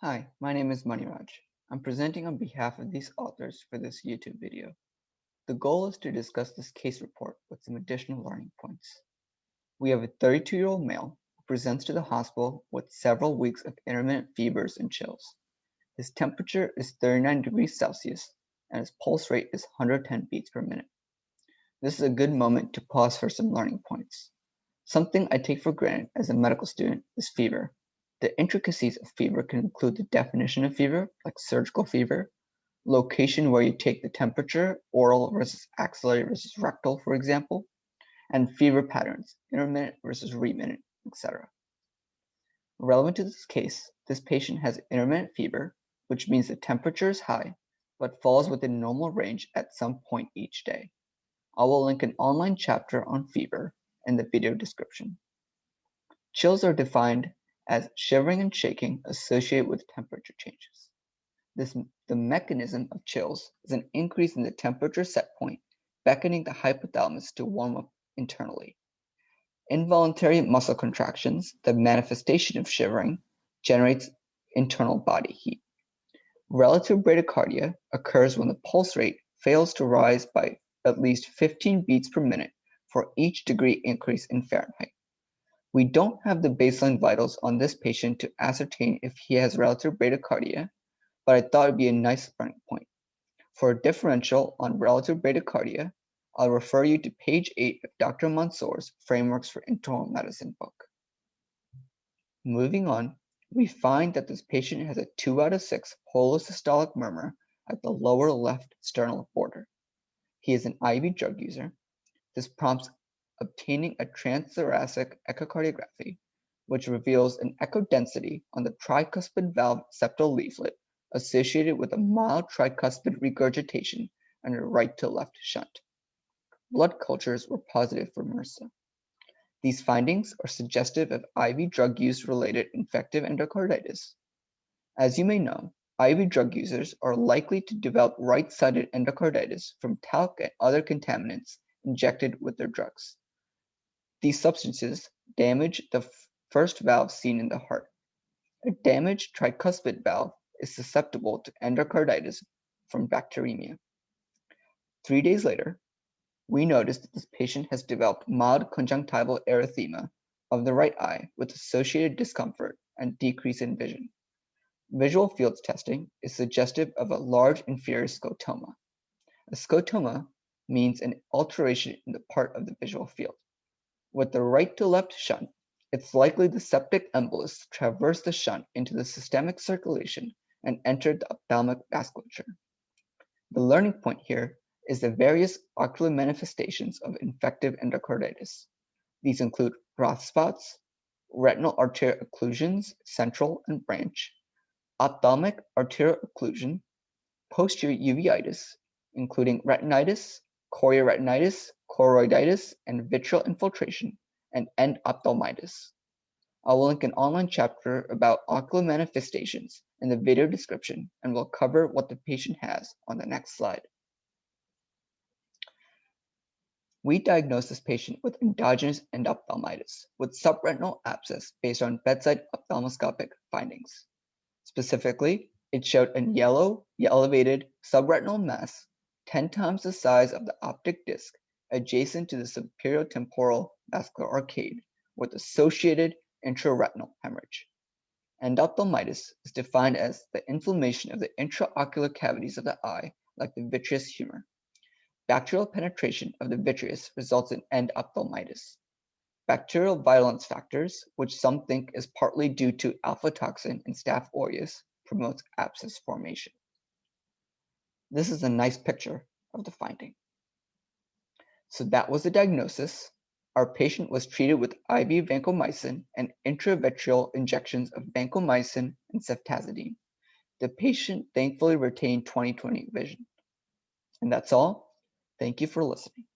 Hi, my name is Maniraj. I'm presenting on behalf of these authors for this YouTube video. The goal is to discuss this case report with some additional learning points. We have a 32-year-old male who presents to the hospital with several weeks of intermittent fevers and chills. His temperature is 39 degrees Celsius and his pulse rate is 110 beats per minute. This is a good moment to pause for some learning points. Something I take for granted as a medical student is fever. The intricacies of fever can include the definition of fever, like surgical fever, location where you take the temperature, oral versus axillary versus rectal, for example, and fever patterns, intermittent versus remittent, etc. Relevant to this case, this patient has intermittent fever, which means the temperature is high, but falls within normal range at some point each day. I will link an online chapter on fever in the video description. Chills are defined as shivering and shaking associated with temperature changes. The mechanism of chills is an increase in the temperature set point, beckoning the hypothalamus to warm up internally. Involuntary muscle contractions, the manifestation of shivering, generates internal body heat. Relative bradycardia occurs when the pulse rate fails to rise by at least 15 beats per minute for each degree increase in Fahrenheit. We don't have the baseline vitals on this patient to ascertain if he has relative bradycardia, but I thought it'd be a nice starting point. For a differential on relative bradycardia, I'll refer you to page 8 of Dr. Mansour's Frameworks for Internal Medicine book. Moving on, we find that this patient has a 2 out of 6 holosystolic murmur at the lower left sternal border. He is an IV drug user. This prompts obtaining a transthoracic echocardiography, which reveals an echo density on the tricuspid valve septal leaflet associated with a mild tricuspid regurgitation and a right to left shunt. Blood cultures were positive for MRSA. These findings are suggestive of IV drug use related infective endocarditis. As you may know, IV drug users are likely to develop right-sided endocarditis from talc and other contaminants injected with their drugs. These substances damage the first valve seen in the heart. A damaged tricuspid valve is susceptible to endocarditis from bacteremia. 3 days later, we noticed that this patient has developed mild conjunctival erythema of the right eye with associated discomfort and decrease in vision. Visual fields testing is suggestive of a large inferior scotoma. A scotoma means an alteration in the part of the visual field. With the right to left shunt, it's likely the septic embolus traversed the shunt into the systemic circulation and entered the ophthalmic vasculature. The learning point here is the various ocular manifestations of infective endocarditis. These include Roth spots, retinal arterial occlusions, central and branch, ophthalmic arterial occlusion, posterior uveitis, including retinitis, chorioretinitis, choroiditis, and vitreal infiltration, and endophthalmitis. I will link an online chapter about ocular manifestations in the video description and will cover what the patient has on the next slide. We diagnosed this patient with endogenous endophthalmitis with subretinal abscess based on bedside ophthalmoscopic findings. Specifically, it showed a yellow, elevated subretinal mass 10 times the size of the optic disc adjacent to the superior temporal vascular arcade with associated intraretinal hemorrhage. Endophthalmitis is defined as the inflammation of the intraocular cavities of the eye, like the vitreous humor. Bacterial penetration of the vitreous results in endophthalmitis. Bacterial virulence factors, which some think is partly due to alpha toxin in Staph aureus, promotes abscess formation. This is a nice picture of the finding. So that was the diagnosis. Our patient was treated with IV vancomycin and intravitreal injections of vancomycin and ceftazidime. The patient thankfully retained 20/20 vision. And that's all. Thank you for listening.